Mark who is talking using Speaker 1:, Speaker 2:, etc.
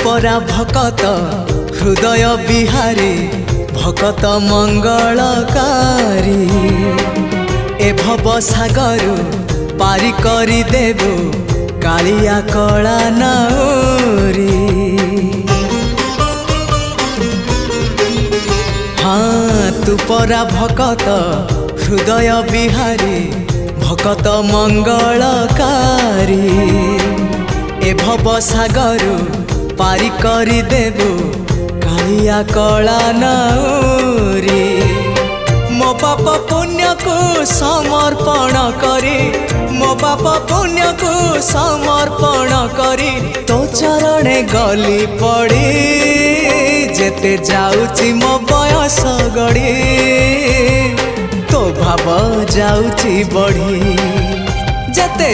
Speaker 1: परा भकत हृदय बिहारी भकत मंगलकारी ए भव सागर पारी करी देबो कालिया कला नाउरी। हाँ तू परा भकत हृदय बिहारी भकत मंगलकारी ए भव सागर पारी करी देबो कालिया कला नाउरी। मो पाप पुण्य को समर्पण करी मो पाप पुण्य को समर्पण करी तो चरणे गली पड़ी जेते जाउची मो बयस गड़ी तो भाव जाउची बढ़ी जेते